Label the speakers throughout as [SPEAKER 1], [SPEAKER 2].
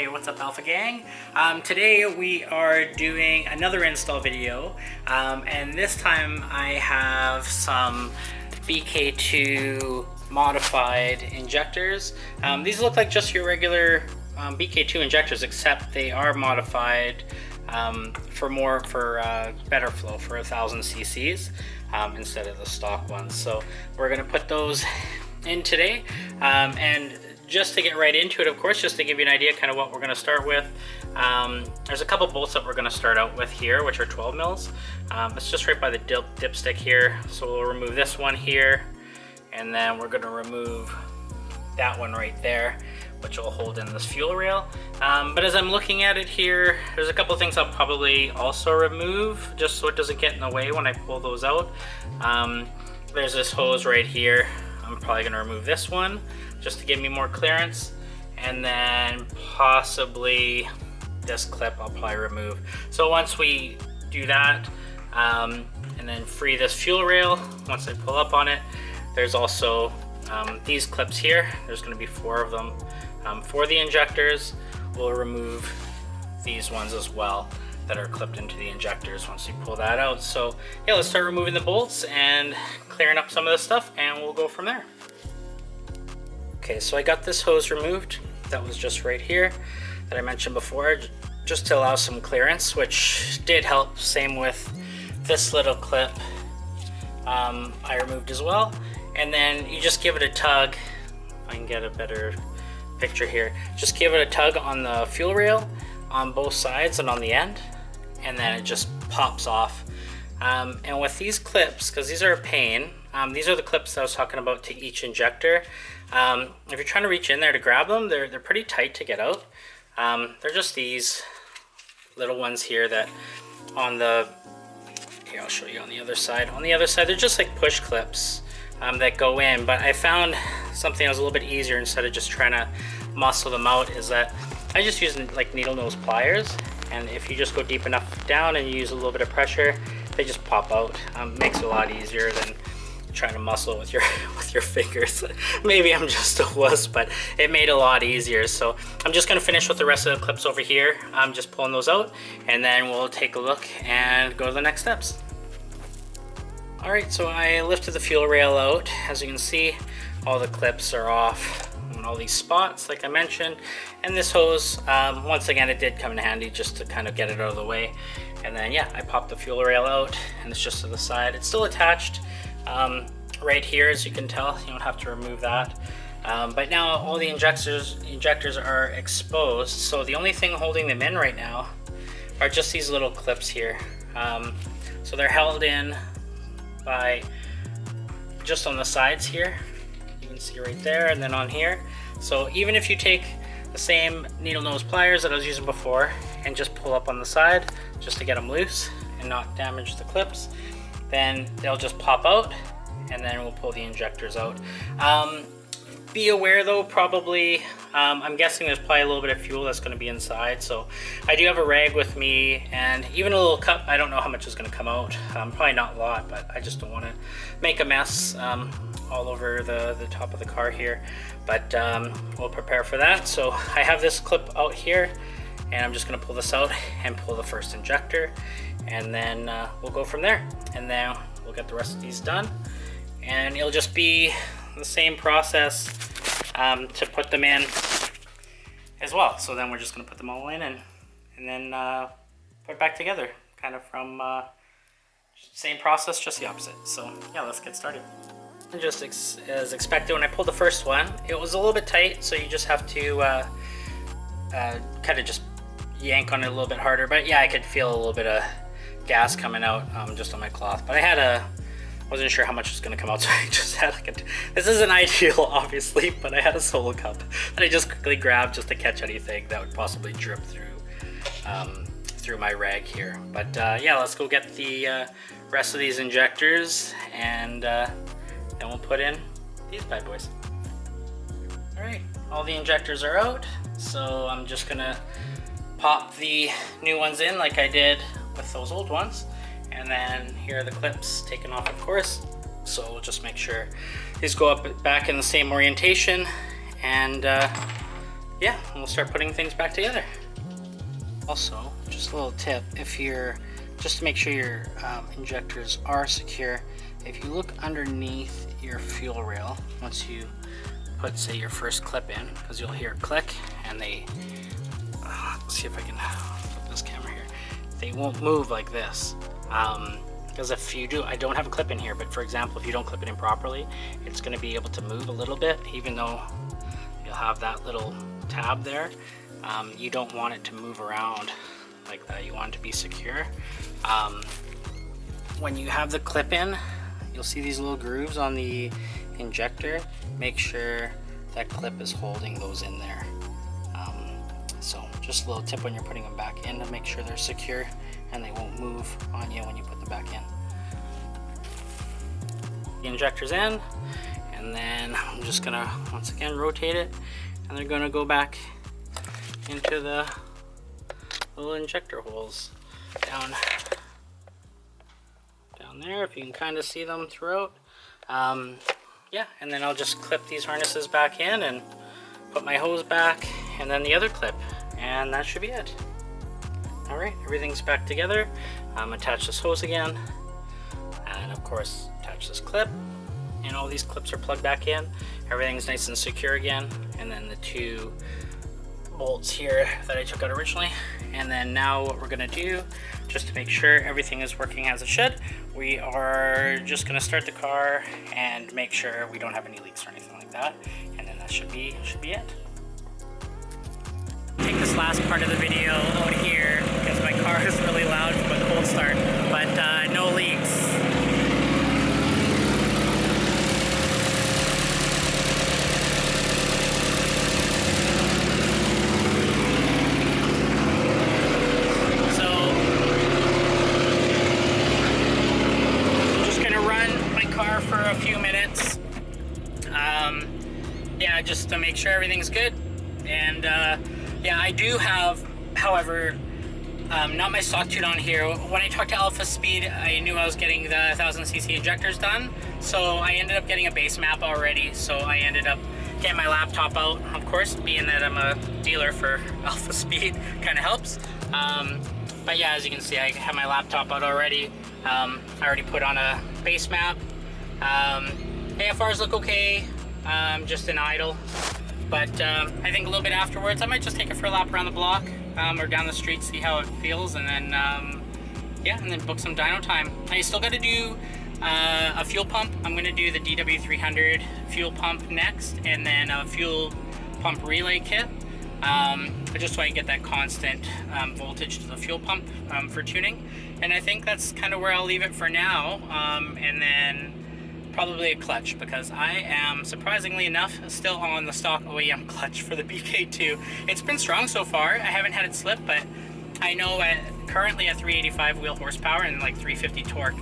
[SPEAKER 1] Hey, what's up Alpha Gang? Today we are doing another install video, and this time I have some BK2 modified injectors. These look like just your regular BK2 injectors, except they are modified for better flow, for 1000 cc's instead of the stock ones. So we're gonna put those in today, and just to get right into it, of course, just to give you an idea kind of what we're going to start with, there's a couple bolts that we're going to start out with here, which are 12 mils. It's just right by the dipstick here, so we'll remove this one here, and then we're going to remove that one right there, which will hold in this fuel rail. But as I'm looking at it here, there's a couple things I'll probably also remove, just so it doesn't get in the way when I pull those out. There's this hose right here. I'm probably going to remove this one just to give me more clearance, and then possibly this clip I'll probably remove. So once we do that, and then free this fuel rail, once I pull up on it, there's also these clips here. There's going to be 4 of them for the injectors. We'll remove these ones as well that are clipped into the injectors once you pull that out. So yeah, let's start removing the bolts and clearing up some of this stuff, and we'll go from there. Okay, so I got this hose removed that was just right here that I mentioned before, just to allow some clearance, which did help. Same with this little clip, I removed as well. And then you just give it a tug. If I can get a better picture here, just give it a tug on the fuel rail on both sides and on the end, and then it just pops off. And with these clips, because these are a pain, these are the clips that I was talking about to each injector. If you're trying to reach in there to grab them, they're pretty tight to get out. They're just these little ones here that on the, here I'll show you on the other side. On the other side, they're just like push clips that go in, but I found something that was a little bit easier instead of just trying to muscle them out, is that I just use like needle nose pliers, and if you just go deep enough down and you use a little bit of pressure, they just pop out. Makes it a lot easier than trying to muscle with your fingers. Maybe I'm just a wuss, but it made it a lot easier. So I'm just gonna finish with the rest of the clips over here. I'm just pulling those out, and then we'll take a look and go to the next steps. All right, so I lifted the fuel rail out. As you can see, all the clips are off on all these spots, like I mentioned. And this hose, once again, it did come in handy just to kind of get it out of the way. And then yeah, I popped the fuel rail out, and it's just to the side. It's still attached right here, as you can tell. You don't have to remove that. But now all the injectors are exposed, so the only thing holding them in right now are just these little clips here. So they're held in by just on the sides here. You can see right there, and then on here. So even if you take the same needle nose pliers that I was using before and just pull up on the side just to get them loose and not damage the clips, then they'll just pop out, and then we'll pull the injectors out. Be aware though, probably, I'm guessing there's probably a little bit of fuel that's going to be inside, so I do have a rag with me, and even a little cup. I don't know how much is going to come out, probably not a lot, but I just don't want to make a mess all over the top of the car here, but we'll prepare for that. So I have this clip out here, and I'm just going to pull this out and pull the first injector, and then we'll go from there, and then we'll get the rest of these done, and it'll just be the same process to put them in as well. So then we're just going to put them all in, and then put it back together, kind of from same process, just the opposite. So yeah, let's get started. And just as expected, when I pulled the first one, it was a little bit tight, so you just have to kind of just yank on it a little bit harder. But yeah, I could feel a little bit of gas coming out just on my cloth, but I wasn't sure how much was going to come out, so I just had like this isn't ideal obviously, but I had a solo cup that I just quickly grabbed just to catch anything that would possibly drip through my rag here. But yeah, let's go get the rest of these injectors, and then we'll put in these bad boys. All right, all the injectors are out, so I'm just gonna pop the new ones in like I did with those old ones. And then here are the clips taken off, of course. So we'll just make sure these go up back in the same orientation, and yeah, we'll start putting things back together. Also, just a little tip, if you're, just to make sure your injectors are secure, if you look underneath your fuel rail, once you put, say, your first clip in, because you'll hear a click, and they, let's see if I can flip this camera here, they won't move like this. Because if you do, I don't have a clip in here, but for example, if you don't clip it in properly, it's going to be able to move a little bit, even though you'll have that little tab there. You don't want it to move around like that. You want it to be secure. When you have the clip in, you'll see these little grooves on the injector. Make sure that clip is holding those in there. So just a little tip when you're putting them back in, to make sure they're secure and they won't move on you when you put them back in. The injector's in, and then I'm just gonna once again rotate it, and they're gonna go back into the little injector holes down there, if you can kind of see them throughout. Yeah, and then I'll just clip these harnesses back in and put my hose back, and then the other clip, and that should be it. All right, everything's back together. Attach this hose again, and of course attach this clip, and all these clips are plugged back in. Everything's nice and secure again, and then the two bolts here that I took out originally. And then now what we're gonna do, just to make sure everything is working as it should, we are just gonna start the car and make sure we don't have any leaks or anything like that, and then that should be it. Take this last part of the video out here because my car is really loud from a cold start, but no leaks. For a few minutes, yeah, just to make sure everything's good. And yeah, I do have, however, not my stock tune on here. When I talked to AlphaSpeed, I knew I was getting the 1000cc injectors done, so I ended up getting a base map already. So I ended up getting my laptop out. Of course, being that I'm a dealer for AlphaSpeed kind of helps. But yeah, as you can see, I have my laptop out already. I already put on a base map. AFRs look okay, just in idle, but I think a little bit afterwards I might just take it for a lap around the block, or down the street, see how it feels, and then yeah, and then book some dyno time. I still got to do a fuel pump. I'm going to do the DW300 fuel pump next, and then a fuel pump relay kit, just so I can get that constant voltage to the fuel pump for tuning. And I think that's kind of where I'll leave it for now, and then probably a clutch, because I am, surprisingly enough, still on the stock OEM clutch for the BK2. It's been strong so far. I haven't had it slip, but I know currently at 385 wheel horsepower and like 350 torque,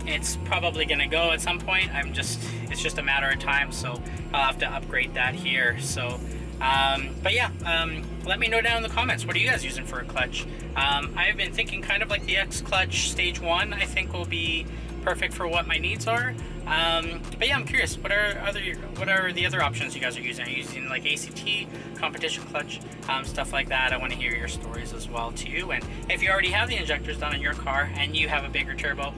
[SPEAKER 1] it's probably gonna go at some point. It's just a matter of time, so I'll have to upgrade that here. So but yeah, let me know down in the comments, what are you guys using for a clutch? I've been thinking kind of like the X clutch stage 1, I think will be perfect for what my needs are. But yeah, I'm curious, what are the other options you guys are using? Are you using like ACT, competition clutch, stuff like that? I want to hear your stories as well too. And if you already have the injectors done in your car and you have a bigger turbo,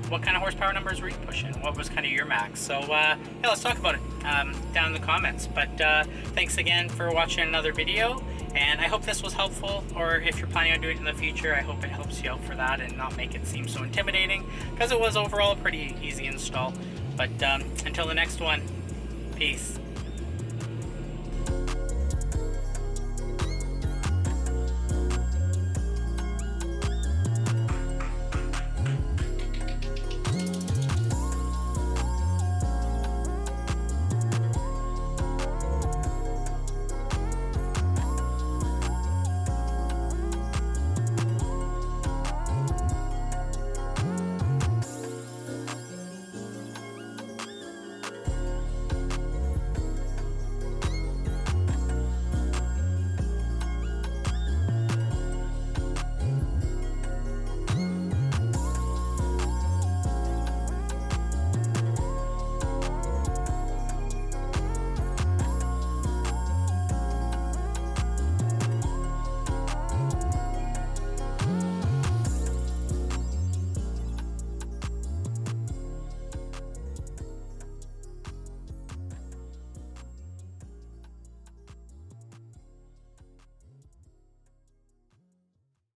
[SPEAKER 1] what kind of horsepower numbers were you pushing? What was kind of your max? So yeah, let's talk about it down in the comments. But thanks again for watching another video, and I hope this was helpful, or if you're planning on doing it in the future, I hope it helps you out for that and not make it seem so intimidating, because it was overall a pretty easy install. But until the next one, peace.